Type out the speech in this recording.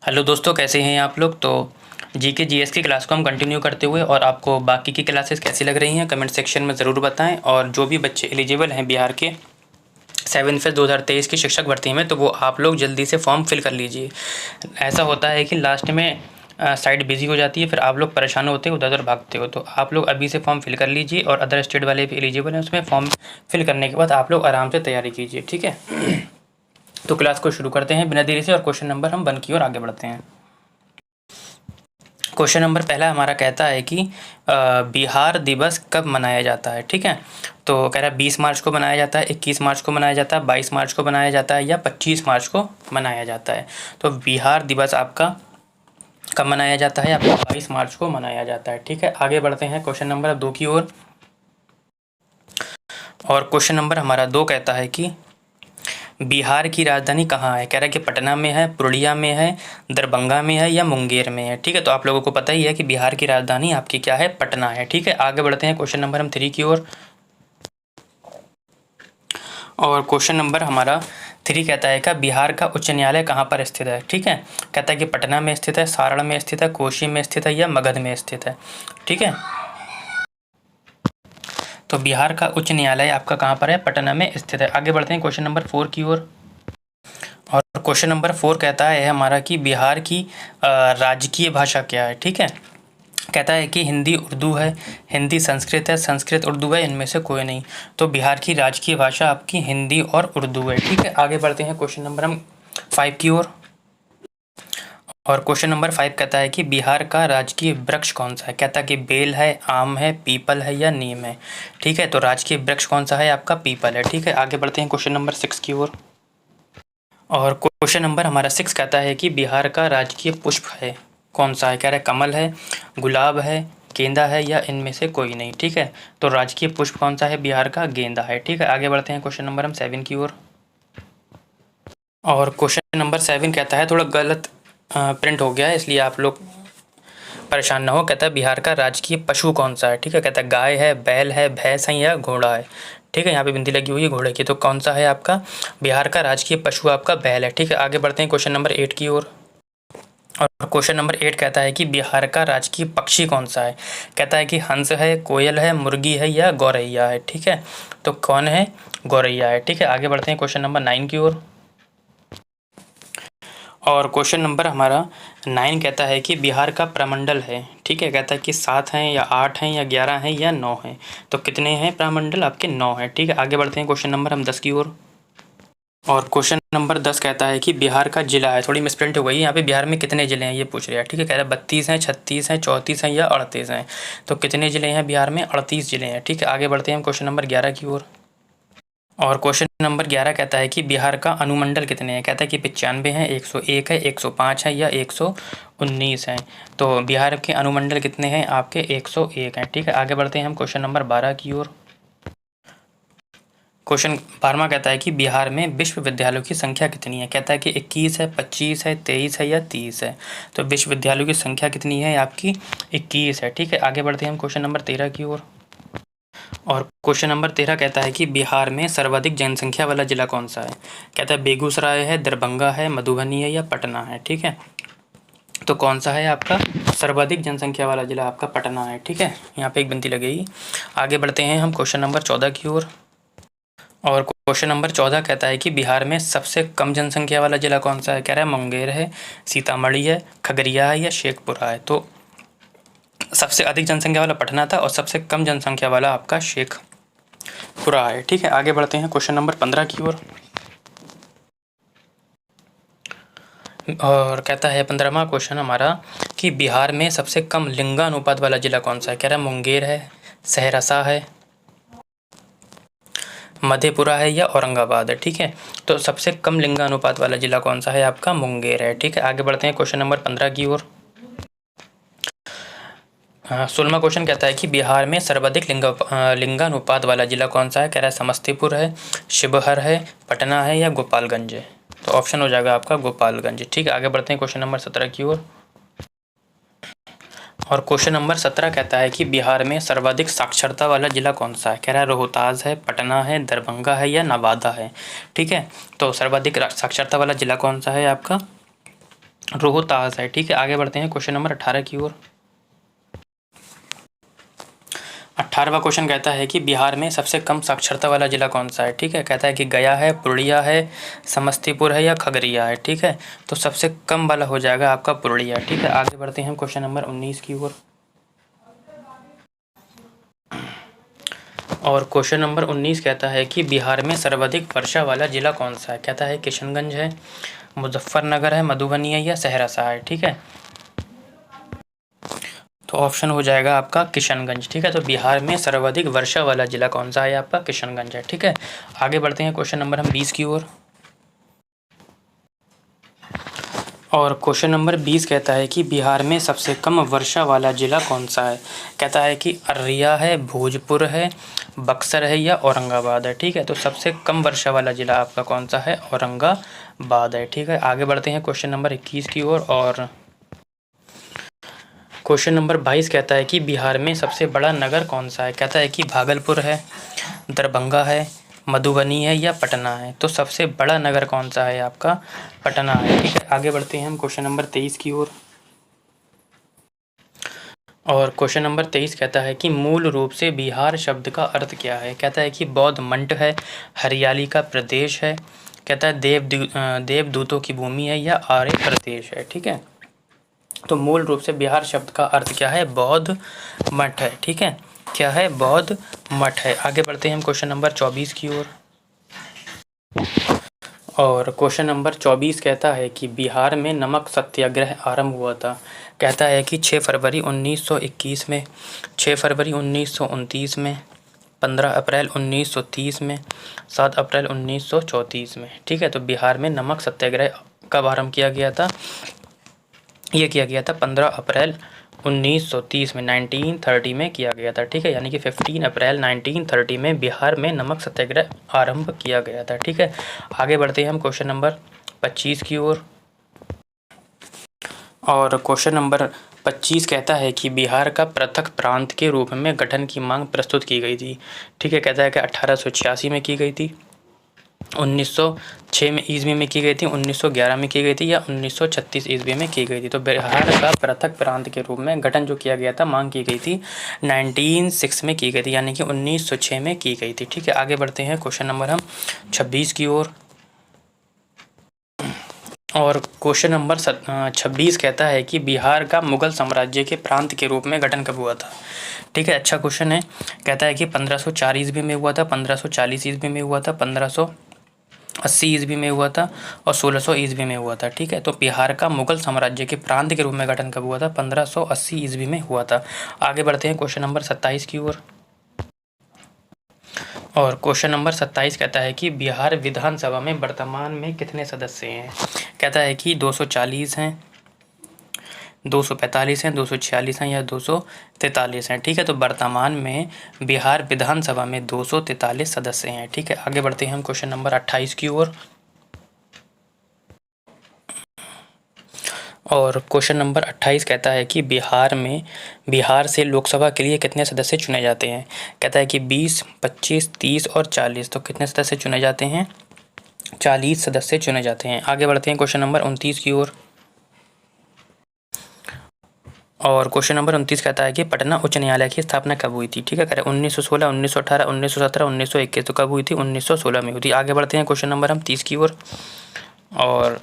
Hello दोस्तों, कैसे हैं आप लोग। तो जीके जीएस की क्लास को हम कंटिन्यू करते हुए, और आपको बाकी की क्लासेस कैसी लग रही हैं कमेंट सेक्शन में ज़रूर बताएं। और जो भी बच्चे एलिजिबल हैं बिहार के 7 फेज 2023 की शिक्षक भर्ती में, तो वो आप लोग जल्दी से फॉर्म फिल कर लीजिए। ऐसा होता है कि लास्ट में साइट बिजी हो जाती है, फिर आप लोग परेशान होते हो, उधर उधर भागते हो। तो आप लोग अभी से फॉर्म फिल कर लीजिए, और अदर स्टेट वाले भी एलिजिबल हैं उसमें फॉर्म फिल करने के बाद आप लोग आराम से तैयारी कीजिए, ठीक है। तो क्लास को शुरू करते हैं बिना देरी से, और क्वेश्चन नंबर हम 1 की ओर आगे बढ़ते हैं। क्वेश्चन नंबर पहला हमारा कहता है कि बिहार दिवस कब मनाया जाता है, ठीक है। तो कह रहा है 20 मार्च को मनाया जाता है, 21 मार्च को मनाया जाता है, 22 मार्च को मनाया जाता है, या 25 मार्च को मनाया जाता है। तो बिहार दिवस आपका कब मनाया जाता है? आपका 22 मार्च को मनाया जाता है, ठीक है। आगे बढ़ते हैं क्वेश्चन नंबर 2 की ओर। और क्वेश्चन नंबर हमारा 2 कहता है कि बिहार की राजधानी कहाँ है? कह रहा है कि पटना में है, पूर्णिया में है, दरभंगा में है, या मुंगेर में है, ठीक है। तो आप लोगों को पता ही है कि बिहार की राजधानी आपकी क्या है? पटना है, ठीक है। आगे बढ़ते हैं क्वेश्चन नंबर हम 3 की ओर। और क्वेश्चन नंबर हमारा 3 कहता है कि बिहार का उच्च न्यायालय कहाँ पर स्थित है, ठीक है। कहता है कि पटना में स्थित है, सारण में स्थित है, कोशी में स्थित है, या मगध में स्थित है, ठीक है। तो बिहार का उच्च न्यायालय आपका कहाँ पर है? पटना में स्थित है। आगे बढ़ते हैं क्वेश्चन नंबर 4 की ओर। और क्वेश्चन नंबर 4 कहता है हमारा कि बिहार की राजकीय भाषा क्या है, ठीक है। कहता है कि हिंदी उर्दू है, हिंदी संस्कृत है, संस्कृत उर्दू है, इनमें से कोई नहीं। तो बिहार की राजकीय भाषा आपकी हिंदी और उर्दू है, ठीक है। आगे बढ़ते हैं क्वेश्चन नंबर हम 5 की ओर। और क्वेश्चन नंबर 5 कहता है कि बिहार का राजकीय वृक्ष कौन सा है? कहता है कि बेल है, आम है, पीपल है, या नीम है, ठीक है। तो राजकीय वृक्ष कौन सा है? आपका पीपल है, ठीक है। आगे बढ़ते हैं क्वेश्चन नंबर 6 की ओर। और क्वेश्चन नंबर हमारा 6 कहता है कि बिहार का राजकीय पुष्प है कौन सा है? कह रहा है कमल है, गुलाब है, गेंदा है, या इनमें से कोई नहीं, ठीक है। तो राजकीय पुष्प कौन सा है बिहार का? गेंदा है, ठीक है। आगे बढ़ते हैं क्वेश्चन नंबर हम 7 की ओर। और क्वेश्चन नंबर 7 कहता है, थोड़ा गलत प्रिंट हो गया है इसलिए आप लोग परेशान ना हो। कहता है बिहार का राजकीय पशु कौन सा है, ठीक है। कहता है गाय है, बैल है, भैंस है, या घोड़ा है, ठीक है। यहाँ पे बिंदी लगी हुई है घोड़े की। तो कौन सा है आपका बिहार का राजकीय पशु? आपका बैल है, ठीक है। आगे बढ़ते हैं क्वेश्चन नंबर 8 की ओर। और क्वेश्चन नंबर 8 कहता है कि बिहार का राजकीय पक्षी कौन सा है? कहता है कि हंस है, कोयल है, मुर्गी है, या गौरैया है, ठीक है। तो कौन है? गौरैया है, ठीक है। आगे बढ़ते हैं क्वेश्चन नंबर 9 की ओर। और क्वेश्चन नंबर हमारा 9 कहता है कि बिहार का प्रमंडल है, ठीक है। कहता है कि 7 हैं, या 8 हैं, या 11 हैं, या 9 हैं। तो कितने हैं प्रमंडल? आपके 9 हैं, ठीक है। आगे बढ़ते हैं क्वेश्चन नंबर हम 10 की ओर। और क्वेश्चन नंबर 10 कहता है कि बिहार का जिला है, थोड़ी मिसप्रिंट हो गई है यहाँ पे, बिहार में कितने जिले हैं ये पूछ रहे हैं, ठीक है। कह रहा है 32 हैं, 36 हैं, 34 हैं, या 38 हैं। तो कितने जिले हैं बिहार में? 38 जिले हैं, ठीक है। आगे बढ़ते हैं हम क्वेश्चन नंबर 11 की ओर। और क्वेश्चन नंबर 11 कहता है कि बिहार का अनुमंडल कितने हैं? कहता है कि 95 हैं, 101 है, 105 है, या 119 हैं। तो बिहार के अनुमंडल कितने हैं? आपके 101 हैं, ठीक है। आगे बढ़ते हैं हम क्वेश्चन नंबर 12 की ओर। क्वेश्चन 12वां कहता है कि बिहार में विश्वविद्यालयों की संख्या कितनी है? कहता है कि 21 है, 25 है, 23 है, या 30 है। तो विश्वविद्यालयों की संख्या कितनी है? आपकी 21 है, ठीक है। आगे बढ़ते हैं हम क्वेश्चन नंबर 13 की ओर। और क्वेश्चन नंबर 13 कहता है कि बिहार में सर्वाधिक जनसंख्या वाला जिला कौन सा है? कहता है बेगूसराय है, दरभंगा है, मधुबनी है, या पटना है, ठीक है। तो कौन सा है आपका सर्वाधिक जनसंख्या वाला जिला? आपका पटना है, ठीक है। यहाँ पे एक बिंदी लगेगी। आगे बढ़ते हैं हम क्वेश्चन नंबर 14 की ओर। और क्वेश्चन नंबर 14 कहता है कि बिहार में सबसे कम जनसंख्या वाला जिला कौन सा है? कह रहा है मुंगेर है, सीतामढ़ी है, खगड़िया है, या शेखपुरा है। तो सबसे अधिक जनसंख्या वाला पटना था, और सबसे कम जनसंख्या वाला आपका शेखपुरा है, ठीक है। आगे बढ़ते हैं क्वेश्चन नंबर 15 की ओर। और कहता है 15वां क्वेश्चन हमारा कि बिहार में सबसे कम लिंगानुपात वाला जिला कौन सा है? कह रहा है मुंगेर है, सहरसा है, मधेपुरा है, या औरंगाबाद है, ठीक है। तो सबसे कम लिंगानुपात वाला जिला कौन सा है? आपका मुंगेर है, ठीक है। आगे बढ़ते हैं क्वेश्चन नंबर 15 की ओर। 16वां क्वेश्चन कहता है कि बिहार में सर्वाधिक लिंगानुपात वाला जिला कौन सा है? कह रहा है समस्तीपुर है, शिवहर है, पटना है, या गोपालगंज है। तो ऑप्शन हो जाएगा आपका गोपालगंज, ठीक है। आगे बढ़ते हैं क्वेश्चन नंबर 17 की ओर। और क्वेश्चन नंबर 17 कहता है कि बिहार में सर्वाधिक साक्षरता वाला जिला कौन सा है? कह रहा है रोहतास है, पटना है, दरभंगा है, या नवादा है, ठीक है। तो सर्वाधिक साक्षरता वाला जिला कौन सा है आपका? रोहतास है। ठीक है, आगे बढ़ते हैं क्वेश्चन नंबर 18 की ओर। 18वां क्वेश्चन कहता है कि बिहार में सबसे कम साक्षरता वाला जिला कौन सा है। ठीक है, कहता है कि गया है, पूर्णिया है, समस्तीपुर है या खगड़िया है। ठीक है, तो सबसे कम वाला हो जाएगा आपका पूर्णिया। ठीक है, आगे बढ़ते हैं क्वेश्चन नंबर 19 की ओर। और क्वेश्चन नंबर 19 कहता है कि बिहार में सर्वाधिक वर्षा वाला जिला कौन सा है। कहता है किशनगंज है, मुजफ्फरनगर है, मधुबनी है या सहरसा है। ठीक है, तो ऑप्शन हो जाएगा आपका किशनगंज। ठीक है, तो बिहार में सर्वाधिक वर्षा वाला जिला कौन सा है आपका, किशनगंज है। ठीक है, आगे बढ़ते हैं क्वेश्चन नंबर हम 20 की ओर। और क्वेश्चन नंबर 20 कहता है कि बिहार में सबसे कम वर्षा वाला जिला कौन सा है। कहता है कि अररिया है, भोजपुर है, बक्सर है या औरंगाबाद है। ठीक है, तो सबसे कम वर्षा वाला जिला आपका कौन सा है, औरंगाबाद है। ठीक है, आगे बढ़ते हैं क्वेश्चन नंबर 21 की ओर। और क्वेश्चन नंबर 22 कहता है कि बिहार में सबसे बड़ा नगर कौन सा है। कहता है कि भागलपुर है, दरभंगा है, मधुबनी है या पटना है। तो सबसे बड़ा नगर कौन सा है आपका, पटना है। ठीक है, आगे बढ़ते हैं हम क्वेश्चन नंबर 23 की ओर। और क्वेश्चन नंबर 23 कहता है कि मूल रूप से बिहार शब्द का अर्थ क्या है। कहता है कि बौद्ध मंठ है, हरियाली का प्रदेश है, कहता है देवदूतों की भूमि है या आर्य प्रदेश है। ठीक है, तो मूल रूप से बिहार शब्द का अर्थ क्या है, बौद्ध मठ है। ठीक है, क्या है, बौद्ध मठ है। आगे बढ़ते हैं हम क्वेश्चन नंबर 24 की ओर। और क्वेश्चन नंबर 24 कहता है कि बिहार में नमक सत्याग्रह आरंभ हुआ था। कहता है कि 6 फरवरी 1921 में, 6 फरवरी 1929 में, 15 अप्रैल 1930 में, 7 अप्रैल 1934 में। ठीक है, तो बिहार में नमक सत्याग्रह कब आरंभ किया गया था, ये किया गया था 15 अप्रैल 1930 में, 1930 में किया गया था। ठीक है, यानी कि 15 अप्रैल 1930 में बिहार में नमक सत्याग्रह आरंभ किया गया था। ठीक है, आगे बढ़ते हैं हम क्वेश्चन नंबर 25 की ओर। और क्वेश्चन नंबर 25 कहता है कि बिहार का पृथक प्रांत के रूप में गठन की मांग प्रस्तुत की गई थी। ठीक है, कहता है कि 1886 में की गई थी, 1906 में ईस्वी में की गई थी, 1911 में की गई थी या 1936 ईस्वी में की गई थी। तो बिहार का पृथक प्रांत के रूप में गठन जो किया गया था, मांग की गई थी 1906 में की गई थी, यानी कि 1906 में की गई थी। ठीक है, आगे बढ़ते हैं क्वेश्चन नंबर हम 26 की ओर। और क्वेश्चन नंबर 26 कहता है कि बिहार का मुगल साम्राज्य के प्रांत के रूप में गठन कब हुआ था। ठीक है, अच्छा क्वेश्चन है। कहता है कि 1504 ईस्वी में हुआ था, 1540 ईस्वी में हुआ था, 1580 ईस्वी में हुआ था और 1600 ईस्वी में हुआ था। ठीक है, तो बिहार का मुगल साम्राज्य के प्रांत के रूप में गठन कब हुआ था, 1580 ईस्वी में हुआ था। आगे बढ़ते हैं क्वेश्चन नंबर 27 की ओर। और क्वेश्चन नंबर 27 कहता है कि बिहार विधानसभा में वर्तमान में कितने सदस्य हैं। कहता है कि 240 हैं, 245 हैं, 246 हैं या 243 हैं। ठीक है, तो वर्तमान में बिहार विधानसभा में 243 सदस्य हैं। ठीक है, आगे बढ़ते हैं हम क्वेश्चन नंबर 28 की ओर। और क्वेश्चन नंबर 28 कहता है कि बिहार से लोकसभा के लिए कितने सदस्य चुने जाते हैं। कहता है कि 20, 25, 30 और 40। तो कितने सदस्य चुने जाते हैं, 40 सदस्य चुने जाते हैं। आगे बढ़ते हैं क्वेश्चन नंबर 29 की ओर। और क्वेश्चन नंबर 29 कहता है कि पटना उच्च न्यायालय की स्थापना कब हुई थी। ठीक है, कह रहे 1916, 1918, 1917, 1921। तो कब हुई थी, 1916 में हुई थी। आगे बढ़ते हैं क्वेश्चन नंबर हम 30 की ओर। और